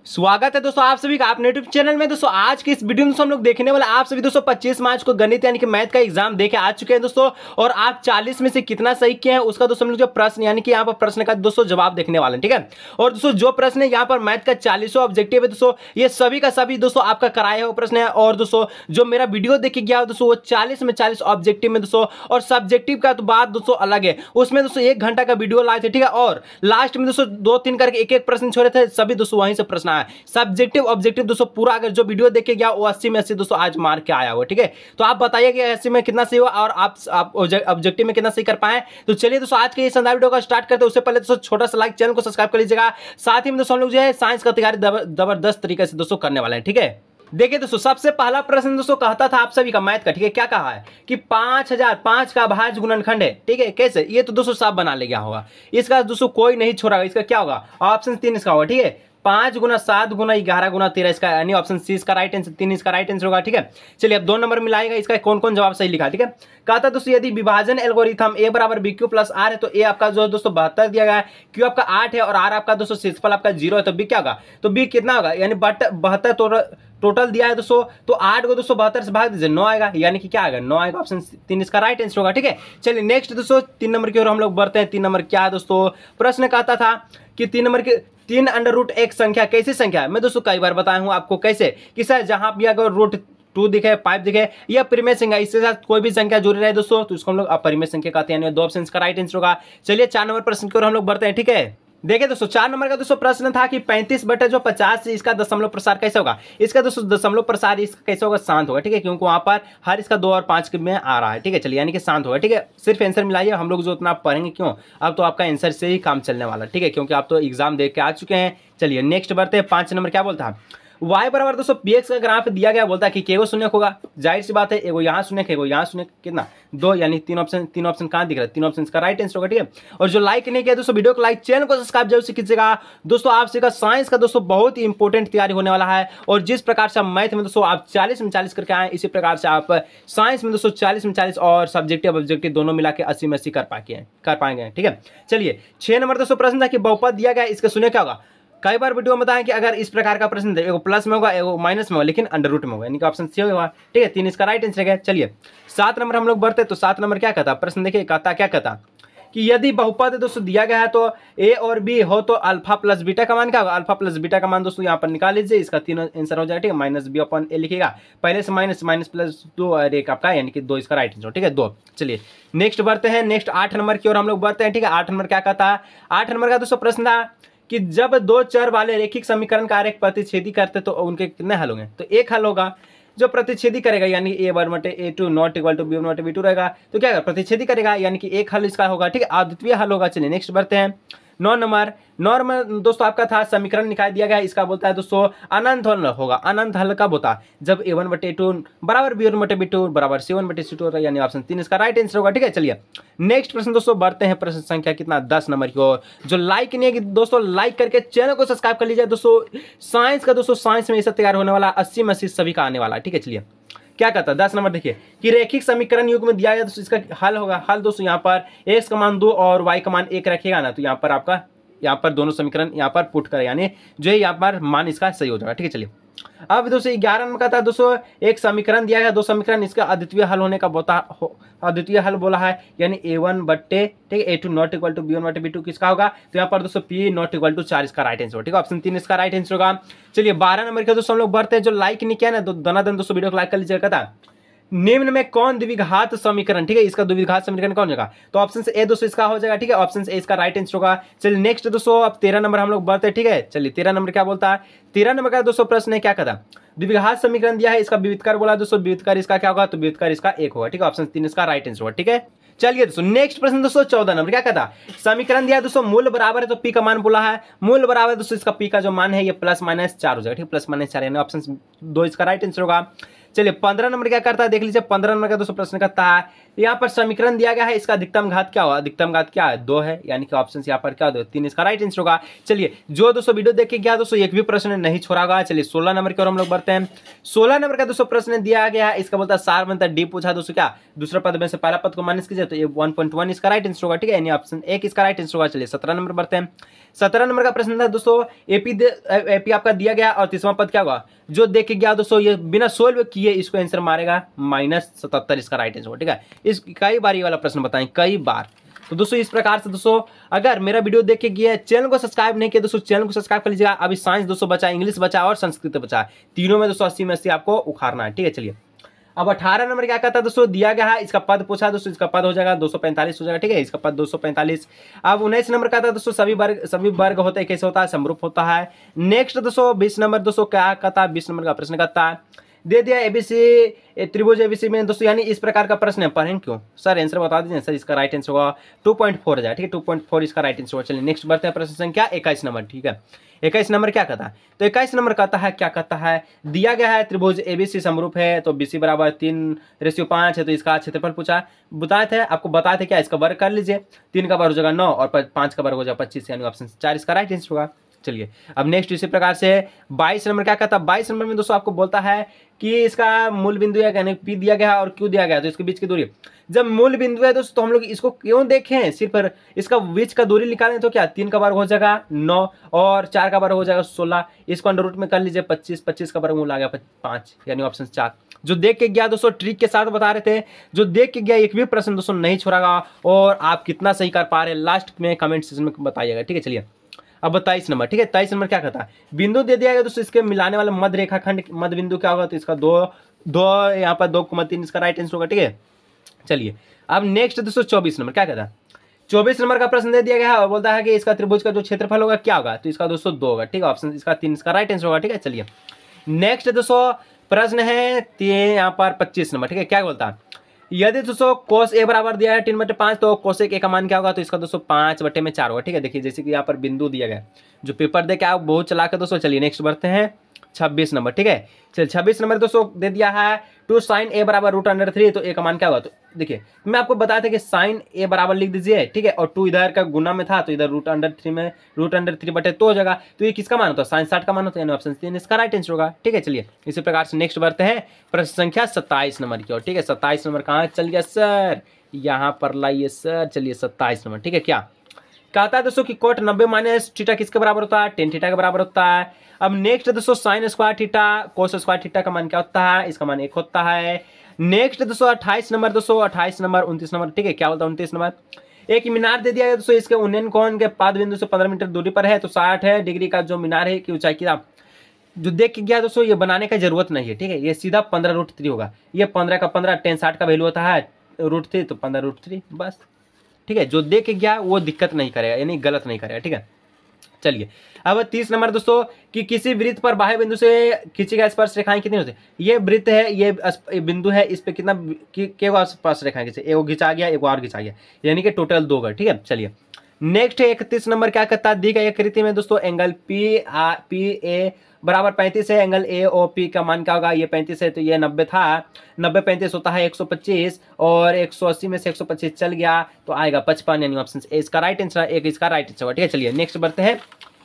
स्वागत है दोस्तों आप सभी का अपने यूट्यूब चैनल में। दोस्तों आज के इस वीडियो में हम लोग देखने वाले आप सभी दोस्तों 25 मार्च को गणित यानी कि मैथ का एग्जाम देके आ चुके हैं दोस्तों, और आप 40 में से कितना सही किए हैं उसका दोस्तों हम लोग जो प्रश्न यानी कि यहाँ पर प्रश्न का दोस्तों जवाब देखने वाले हैं। ठीक है, और दोस्तों जो प्रश्न है यहाँ पर मैथ का 40वां ऑब्जेक्टिव है दोस्तों, ये सभी का सभी दोस्तों आपका कराया हुआ प्रश्न है। और दोस्तों जो मेरा वीडियो देखे गया दोस्तों वो 40 में 40 ऑब्जेक्टिव में दोस्तों, और सब्जेक्टिव का तो बात दोस्तों अलग है, उसमें दोस्तों 1 घंटा का वीडियो लाए थे। ठीक है, और लास्ट में दोस्तों 2-3 करके एक प्रश्न छोड़े थे, सभी दोस्तों वहीं से प्रश्न आया। सब्जेक्टिव ऑब्जेक्टिव दोस्तों पूरा अगर जो वीडियो देखे गया वो 80 में 80 दोस्तों आज मार के आया हुआ। ठीक है, तो आप बताइए कि 80 में कितना सही हुआ और आप ऑब्जेक्टिव में कितना सही कर पाए। तो चलिए दोस्तों आज के इस शानदार वीडियो का स्टार्ट करते हैं। उससे पहले दोस्तों छोटा सा लाइक, चैनल को सब्सक्राइब कर लीजिएगा। साथ ही में दोस्तों हम लोग जो है साइंस का तैयारी जबरदस्त तरीके से दोस्तों करने वाले हैं। ठीक है, देखिए दोस्तों सबसे पहला प्रश्न दोस्तों कहता था आप सभी का मैथ का। ठीक है, क्या कहा है कि 5005 का भाज्य गुणनखंड है। ठीक है, कैसे, ये तो दोस्तों साफ बना ले गया होगा, इसका दोस्तों कोई नहीं छोड़ा। इसका क्या होगा, ऑप्शन 3 इसका होगा। ठीक है, 5 गुना 7 गुना 11 गुना 13 इसका यानी ऑप्शन सी इसका राइट आंसर, 3 इसका राइट आंसर होगा। ठीक है, चलिए अब 2 नंबर मिलाएगा, इसका कौन कौन जवाब सही लिखा। ठीक है, कहता दोस्तों यदि विभाजन एल्गोरिथम ए बराबर बी क्यू प्लस आर है तो ए आपका जो दोस्तों 72 दिया गया है, क्यू आपका 8 है और आर आपका दोस्तों शेषफल आपका 0 है, तो बी क्या होगा, तो बी कितना होगा, यानी 72 टोटल दिया है दोस्तों, तो 8 को दोस्तों 72 से भाग दीजिए 9 आएगा, यानी कि क्या आएगा 9 आएगा, ऑप्शन 3 इसका राइट आंसर होगा। ठीक है, चलिए नेक्स्ट दोस्तों 3 नंबर की ओर हम लोग बढ़ते हैं। 3 नंबर क्या है दोस्तों, प्रश्न कहता था कि 3 नंबर के 3 अंडर रूट एक संख्या कैसी संख्या है। मैं दोस्तों कई बार बताया हूं आपको कैसे, कि सर जहां भी अगर रूट 2 दिखे 5 दिखे या परिमेय संख्या, इसके साथ कोई भी संख्या जुड़ी रहे दोस्तों तो इसको हम लोग अपरिमेय संख्या कहते हैं। 2 ऑप्शन का राइट आंसर होगा। चलिए 4 नंबर प्रश्न की ओर हम लोग बढ़ते हैं। ठीक है, देखिए दोस्तों 4 नंबर का दोस्तों प्रश्न था कि 35/50 इसका दशमलव प्रसार कैसे होगा। इसका दोस्तों दशमलव प्रसार इसका कैसे होगा, शांत होगा। ठीक है, क्योंकि वहां पर हर इसका 2 और 5 में आ रहा है। ठीक है, चलिए यानी कि शांत होगा। ठीक है, सिर्फ आंसर मिलाइए, हम लोग जो उतना पढ़ेंगे क्यों, अब तो आपका आंसर से ही काम चलने वाला। ठीक है, क्योंकि आप तो एग्जाम देख के आ चुके हैं। चलिए नेक्स्ट बढ़ते हैं। 5 नंबर क्या बोलता है, y बराबर दोस्तों px का ग्राफ दिया गया, बोलता है कि केगो शून्य होगा। जाहिर सी बात है, एगो यहाँ शून्य एगो यहाँ शून्य, कितना 2, यानी 3 ऑप्शन कहाँ दिख रहा है, 3 ऑप्शन का राइट आंसर होगा। ठीक है, और जो लाइक नहीं किया दोस्तों वीडियो को लाइक, चैनल को सब्सक्राइब जरूर से कीजिएगा। दोस्तों आपसे का साइंस का दोस्तों बहुत ही इंपॉर्टेंट तैयारी होने वाला है, और जिस प्रकार से मैथ में दोस्तों आप 40 में 40 करके आए, इसी प्रकार से आप साइंस में दोस्तों 40 में 40 और सब्जेक्टिव ऑब्जेक्टिव दोनों मिला के 80 में 80 कर पाएंगे। ठीक है, चलिए 6 नंबर दोस्तों प्रश्न था कि बहुपद दिया गया, इसका शून्य क्या होगा। कई बार वीडियो में बताएं कि अगर इस प्रकार का प्रश्न एगो प्लस में होगा एगो माइनस में होगा, लेकिन अंडर रूट में होगा, यानी कि ऑप्शन सी होगा। ठीक है, 3 इसका राइट आंसर है। चलिए 7 नंबर हम लोग बढ़ते, तो 7 नंबर क्या कहता प्रश्न, देखिए कहता क्या कहता कि यदि बहुपद दोस्तों दिया गया है तो ए और बी हो तो अल्फा प्लस बीटा का मान क्या होगा। अल्फा प्लस बीटा का मान दोस्तों यहाँ पर निकाल लीजिए, इसका 3 आंसर हो जाएगा। ठीक है, माइनस बी अपॉन ए लिखिएगा, पहले से माइनस प्लस 2 और 1 आपका, यानी कि 2 इसका राइट आंसर। ठीक है, 2। चलिए नेक्स्ट बढ़ते हैं, नेक्स्ट 8 नंबर की ओर हम लोग बढ़ते हैं। ठीक है, 8 नंबर क्या कहता है, 8 नंबर का दोस्तों प्रश्न था कि जब 2 चर वाले रैखिक समीकरण का एक प्रतिच्छेदी करते तो उनके कितने हल होंगे। तो एक हल होगा जो प्रतिच्छेदी करेगा, यानी a1/a2 not equal to b1/b2 रहेगा, तो क्या प्रतिच्छेदी करेगा, यानी कि एक हल इसका होगा। ठीक है, अद्वितीय हल होगा। चलिए नेक्स्ट बढ़ते हैं। 9 नंबर दोस्तों आपका था समीकरण निकाल दिया गया, इसका बोलता है दोस्तों अनंत हल होगा। अनंत हल कब होता है, जब a1/a2 बराबर b1/b2 बराबर c1/c2 होता है, यानी ऑप्शन 3 इसका राइट आंसर होगा। ठीक है, चलिए नेक्स्ट प्रश्न दोस्तों बढ़ते हैं, प्रश्न संख्या कितना 10 नंबर की ओर। जो लाइक नहीं है दोस्तों लाइक करके चैनल को सब्सक्राइब कर लीजिए। दोस्तों साइंस का दोस्तों साइंस में ऐसा तैयार होने वाला 80 में 80 सभी का आने वाला। ठीक है, चलिए क्या कहता है 10 नंबर, देखिए कि रैखिक समीकरण युग में दिया गया दोस्तों इसका हल होगा। हल दोस्तों यहाँ पर x का मान 2 और y का मान 1 रखेगा ना, तो यहाँ पर आपका दोनों समीकरण यहाँ पर पुट करें, यानी जो है यहाँ पर मान इसका सही हो जाएगा। ठीक है, चलिए अब दोस्तों 11 नंबर का था दोस्तों एक समीकरण दिया गया, 2 समीकरण, इसका अद्वितीय हल होने का अद्वितीय हल बोला है, यानी a1/a2 not equal to b1/b2 किसका होगा, तो यहाँ पर दोस्तों p नॉट इक्वल टू 4 इसका राइट आंसर। ठीक है, ऑप्शन 3 इसका राइट आंसर होगा। चलिए 12 नंबर के दोस्तों हम लोग बढ़ते हैं। जो लाइक नहीं किया ना तो दनादन दोस्तों वीडियो को लाइक कर लीजिएगा। था निम्न में कौन द्विघात समीकरण, ठीक है, इसका द्विघात समीकरण कौन होगा, तो ऑप्शन ए दोस्तों इसका हो जाएगा। ठीक है, ऑप्शन ए इसका राइट आंसर होगा। चलिए नेक्स्ट दोस्तों अब 13 नंबर हम लोग बढ़ते हैं। ठीक है, चलिए 13 नंबर क्या बोलता है, 13 नंबर का दोस्तों प्रश्न है क्या कहता द्विघात समीकरण दिया है, इसका विविधकर बोला दोस्तों, विविधकर इसका क्या होगा, तो विविधकर इसका 1 होगा। ठीक है, ऑप्शन 3 इसका राइट आंसर होगा। ठीक है, चलिए दोस्तों नेक्स्ट प्रश्न दोस्तों 14 नंबर क्या कहता समीकरण दिया है दोस्तों, मूल बराबर है तो पी का मान बोला है, मूल बराबर है दोस्तों इसका पी का जो मान है ये +-4 हो जाएगा। ठीक है, +-4 यानी ऑप्शन 2 इसका राइट आंसर होगा। चलिए 15 नंबर क्या करता है देख लीजिए। 15 नंबर का दोस्तों प्रश्न करता है, यहाँ पर समीकरण दिया गया है, इसका अधिकतम घात क्या होगा, अधिकतम घात क्या है 2 है, यानी कि ऑप्शन यहाँ पर क्या 3 इसका राइट आंसर होगा। चलिए जो दोस्तों वीडियो देख के गया दोस्तों एक भी प्रश्न नहीं छोड़ा होगा। चलिए 16 नंबर की ओर हम लोग बढ़ते हैं। 16 नंबर का दोस्तों प्रश्न दिया गया है, इसका बोलता है सार बनता डी पूछा दोस्तों क्या दूसरा पद में से पहला पद को माइनस कीजिए, तो ये 1.1 इसका राइट आंसर होगा। ठीक है, यानी ऑप्शन 1 इसका राइट आंसर होगा। चलिए 17 नंबर बढ़ते हैं। 17 नंबर का प्रश्न था दोस्तों, एपी आपका दिया गया और तीसरा पद क्या होगा, जो देख के गया दोस्तों ये बिना सोल्व किए इसको आंसर मारेगा -77 इसका राइट आंसर होगा। ठीक है, इस कई बार ये वाला प्रश्न बताएं, कई बार। तो दोस्तों इस प्रकार से दोस्तों अगर मेरा वीडियो देख के गया, चैनल को सब्सक्राइब नहीं किया दोस्तों चैनल को सब्सक्राइब कर लीजिएगा। अभी साइंस दोस्तों बचा, इंग्लिश बचा और संस्कृत बचा, तीनों में दोस्तों 80 में 80 आपको उखाड़ना है। ठीक है, चलिए अब 18 नंबर क्या कहता है दोस्तों, दिया गया है, इसका पद पूछा है दोस्तों, इसका पद हो जाएगा 245 हो जाएगा। ठीक है, इसका पद 245। अब 19 नंबर कहता है दोस्तों, सभी वर्ग होते हैं, कैसे होता है, समरूप होता है। नेक्स्ट दोस्तों 20 नंबर दोस्तों क्या कहता है, 20 नंबर का प्रश्न कहता है, दे दिया एबीसी त्रिभुज एबीसी में दोस्तों, यानी इस प्रकार का प्रश्न है, पढ़ें क्यों सर, आंसर बता दीजिए सर। इसका राइट आंसर होगा 2.4 हो जाएगा। ठीक है, 2.4 इसका राइट आंसर होगा। चलिए नेक्स्ट बढ़ते हैं प्रश्न संख्या 21 नंबर। ठीक है, 21 नंबर क्या कहता है, तो 21 नंबर कहता है, क्या कहता है, दिया गया है त्रिभुज एबीसी समरूप है, तो बीसी बराबर 3:5 है, तो इसका क्षेत्रफल पूछा, बताए थे आपको, बताए थे क्या, इसका वर्ग कर लीजिए, 3 का वर्ग हो जाएगा 9 और 5 का वर्ग हो जाएगा 25, यानी ऑप्शन 4 इसका राइट आंसर होगा। चलिए अब नेक्स्ट इसी प्रकार से 22 नंबर क्या कहता है, 22 नंबर में दोस्तों आपको बोलता है कि इसका मूल बिंदु है, यानी पी दिया गया है और क्यू दिया गया है, तो इसके बीच की दूरी, जब मूल बिंदु है दोस्तों तो हम लोग इसको क्यों देखें, सिर्फ इसका बीच का दूरी निकालें, तो क्या 3 का वर्ग हो जाएगा 9 और 4 का वर्ग हो जाएगा 16, इसको अंडर रूट में कर लीजिए 25, 25 का वर्गमूल आ गया 5, यानी ऑप्शन 4। जो देख के गया दोस्तों ट्रिक के साथ बता रहे थे, जो देख के गया एक भी प्रश्न दोस्तों नहीं छोड़ेगा, और आप कितना सही कर पा रहे हैं लास्ट में कमेंट सेक्शन में बताइएगा। ठीक है, चलिए अब 23 नंबर। ठीक है, 23 नंबर क्या कहता है, बिंदु दे दिया गया दोस्तों, इसके मिलाने वाला मध्य रेखाखंड मध्य बिंदु क्या होगा, तो इसका दो यहाँ पर 2,3 इसका राइट आंसर होगा। ठीक है, चलिए अब नेक्स्ट दोस्तों 24 नंबर क्या कहता है, 24 नंबर का प्रश्न दे दिया गया है और बोलता है कि इसका त्रिभुज का जो क्षेत्रफल होगा क्या होगा, तो इसका दोस्तों 2 होगा। ठीक है, ऑप्शन इसका 3 इसका राइट आंसर होगा। ठीक है, चलिए नेक्स्ट दोस्तों प्रश्न है यहाँ पर 25 नंबर। ठीक है, क्या बोलता है, यदि दोस्तों कोस ए बराबर दिया है 3/5, तो कोसेक ए का मान क्या होगा, तो इसका दोस्तों 5/4 होगा। ठीक है, देखिए जैसे कि यहाँ पर बिंदु दिया गया, जो पेपर दे के आप बहुत चला के दोस्तों। चलिए नेक्स्ट बढ़ते हैं 26 नंबर। ठीक है, चलिए 26 नंबर दोस्तों दे दिया है 2 sin a बराबर √3, तो ए का मान क्या होगा, तो देखिए मैं आपको बताया था कि sin a बराबर लिख दीजिए। ठीक है, और 2 इधर का गुना में था, तो इधर √3 में √3/2 हो जाएगा, तो ये किसका मान होता है, sin 60 का मान होता है, यानी ऑप्शन 3 इसका राइट आंसर होगा। ठीक है, चलिए इसी प्रकार से नेक्स्ट बढ़ते हैं प्रश्न संख्या 27 नंबर की ओर। ठीक है, 27 नंबर कहाँ चल गया सर, यहाँ पर लाइए सर। चलिए 27 नंबर। ठीक है, क्या कहता है दोस्तों कि कोट 90 माइनस थीटा किसके बराबर होता है, tan थीटा के बराबर होता है। अब नेक्स्ट दोस्तों sin square theta cos square theta का मान क्या होता है, इसका मान 1 होता है। नेक्स्ट दोस्तों 28 नंबर दोस्तों 28 नंबर 29 नंबर। ठीक है, क्या बोलता है 29 नंबर, एक मीनार दे दिया है दोस्तों, इसके उन्नयन कोण के पाद बिंदु से 15 मीटर दूरी पर है, तो 60 डिग्री का जो मीनार है की ऊंचाई की जो देख के गया दोस्तों, ये बनाने का जरूरत नहीं है। ठीक है, ये सीधा 15√3 होगा, ये 15 का 15 tan 60 का वैल्यू होता है √3, तो 15√3 बस। ठीक है, जो देख के गया वो दिक्कत नहीं करेगा, यानी गलत नहीं करेगा। ठीक है, चलिए अब 30 नंबर दोस्तों कि किसी वृत्त पर बाह्य बिंदु से खींची गई स्पर्श रेखाएं कितनी होती है, ये वृत्त है, ये बिंदु है, इस पे कितना केवल स्पर्श रेखाएं खींचे, एक खिंचा गया एक और खिंचा गया, यानी कि टोटल 2 गए। ठीक है, चलिए नेक्स्ट 31 नंबर क्या कहता है, दी गई आकृति में दोस्तों एंगल पी ए बराबर 35 है, एंगल ए ओ पी का मान क्या होगा, ये 35 है, तो ये 90 था, 90 35 होता है 125, और 180 में से 125 चल गया तो आएगा 55, यानी ऑप्शन ए इसका राइट आंसर, एक इसका राइट आंसर होगा। ठीक है, चलिए नेक्स्ट बढ़ते हैं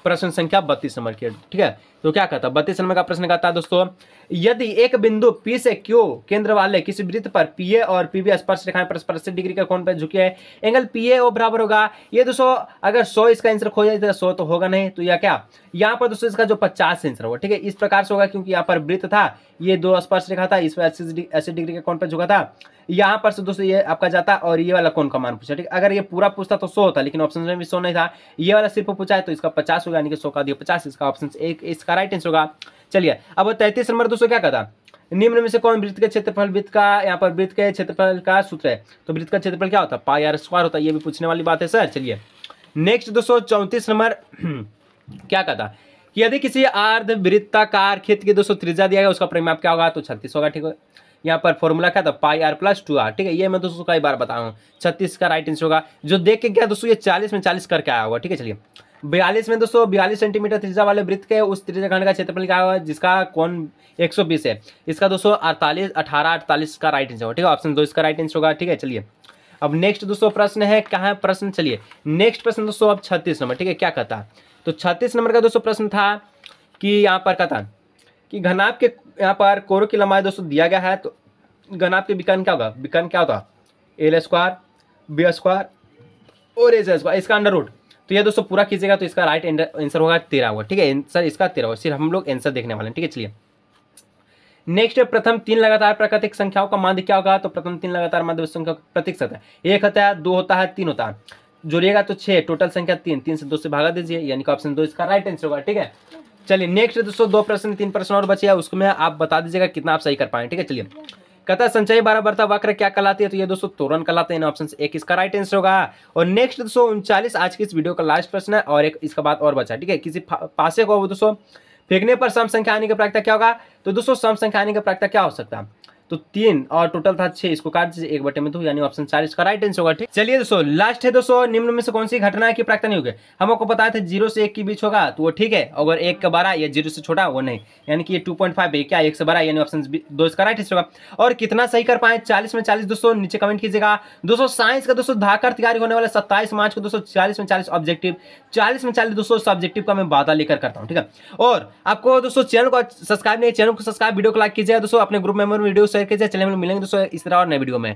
प्रश्न संख्या 32 नंबर की। ठीक है, तो क्या कहता है 32 नंबर का प्रश्न कहता है दोस्तों, यदि एक बिंदु P से Q केंद्र वाले किसी वृत्त पर PA और PB स्पर्श रेखाएं परस्पर 80 डिग्री के कोण पर झुकी है, एंगल PAO बराबर होगा, ये दोस्तों अगर 100 इसका आंसर खो जाए तो 100 तो होगा नहीं, तो यह क्या, यहाँ पर दोस्तों इसका जो 50 आंसर होगा। ठीक है, इस प्रकार से होगा, क्योंकि यहाँ पर वृत्त था, ये 2 स्पर्श रेखा था, इस पर 80 डिग्री के कोण पर झुका था, यहाँ पर से दोस्तों ये आपका जाता और ये वाला कोण का मान पूछा। ठीक है, अगर ये पूरा पूछता तो 100 होता, लेकिन ऑप्शन में भी 100 नहीं था, ये वाला सिर्फ पूछा है, तो इसका 50 होगा, यानी कि 100 का दिया 50, इसका ऑप्शन एक इसका राइट आंसर होगा। चलिए अब 33 नंबर दोस्तों क्या कहता, निम्न में से कौन वृत्त के क्षेत्रफल, वृत्त का यहाँ पर वृत्त के क्षेत्रफल का सूत्र है, तो वृत्त का क्षेत्रफल क्या होता है, πr² होता है, ये भी पूछने वाली बात है सर। चलिए नेक्स्ट दोस्तों 34 नंबर क्या कहता कि यदि किसी अर्ध वृत्ताकार क्षेत्र की दोस्तों त्रिज्या दिया गया, उसका परिमाप क्या होगा, तो 36 होगा। ठीक है, यहाँ पर फॉर्मूला क्या था, πr + 2r। ठीक है, ये मैं दोस्तों कई बार बताया हूँ, 36 का राइट आंसर होगा। जो देख के क्या दोस्तों, ये 40 में 40 करके आया होगा। ठीक है, चलिए 42 में दोस्तों 42 सेंटीमीटर त्रिज्या वाले वृत्त के उस त्रिज्या खंड का क्षेत्रफल क्या होगा जिसका कोण 120 है, इसका दोस्तों 48 का राइट आंसर होगा। ठीक है, ऑप्शन 2 इसका राइट आंसर होगा। ठीक है, चलिए अब नेक्स्ट दोस्तों प्रश्न है, कहाँ है प्रश्न, चलिए नेक्स्ट प्रश्न दोस्तों अब 36 नंबर। ठीक है, क्या कहता है, तो 36 नंबर का दोस्तों प्रश्न था कि यहाँ पर कहता कि घनाभ के यहाँ पर कोरों की लंबाई दोस्तों दिया गया है, तो घनाभ के विकर्ण क्या होगा, विकर्ण क्या होता है, L² B² और A², इसका अंडर रूट तो ये दोस्तों पूरा कीजिएगा तो इसका राइट आंसर होगा 13 होगा। ठीक है, आंसर इसका 13 होगा। सिर्फ हम लोग आंसर देखने वाले हैं। ठीक है, चलिए नेक्स्ट प्रथम 3 लगातार प्राकृतिक संख्याओं का माध्य क्या होगा? तो प्रथम 3 लगातार माध्य संख्या प्रतीक होता है। 1 होता है, 2 होता है, 3 होता है। जोड़िएगा तो 6, टोटल संख्या 3, 3 से 2 से भागा दीजिए, यानी कि ऑप्शन 2 इसका राइट आंसर होगा। ठीक है, चलिए नेक्स्ट दोस्तों 2 प्रश्न 3 प्रश्न और बचे हैं, उसमें आप बता दीजिएगा कितना आप सही कर पाए। ठीक है, चलिए कहता है संचयी बारहवर्ता वक्र क्या कहलाती है? तो ये दोस्तों त्वरण कहलाते हैं। ऑप्शन 1 इसका राइट आंसर होगा। और नेक्स्ट दोस्तों 39 आज की इस वीडियो का लास्ट प्रश्न है, और एक इसका बाद और बचा। ठीक है, किसी पासे को दोस्तों फेंकने पर सम संख्या आने की प्रायिकता क्या होगा? तो दोस्तों सम संख्या आने की प्रायिकता क्या हो सकता है? तो 3 और टोटल था 6, इसको काट दीजिए 1/2, यानी ऑप्शन 4 इसका राइट आंसर होगा। ठीक, चलिए दोस्तों लास्ट है दोस्तों, निम्न में से कौन सी घटना की प्रायिकता नहीं होगी? हम आपको बताया था 0 से 1 के बीच होगा, तो वो ठीक है। अगर 1 का 12 या 0 से छोटा वो नहीं, यानी कि ये 2.5 है। क्या 1 से बड़ा, यानी ऑप्शन 2 इसका राइट आंसर होगा। और कितना सही कर पाए 40 में 40 दोस्तों नीचे कमेंट कीजिएगा। दोस्तों साइंस का दोस्तों धाकर तैयारी होने वाला 27 मार्च को दोस्तों 40 में 40 ऑब्जेक्टिव, 40 में 40 दोस्तों सब्जेक्टिव का मैं वादा लेकर करता हूँ। ठीक है, और आपको दोस्तों चैनल को सब्सक्राइब नहीं, चैनल को सब्सक्राइब, वीडियो को लाइक कीजिएगा दोस्तों, अपने ग्रुप मेंबर वीडियो शेयर कीजिए। चलिए हम लोग मिलेंगे दोस्तों इस तरह और नए वीडियो में।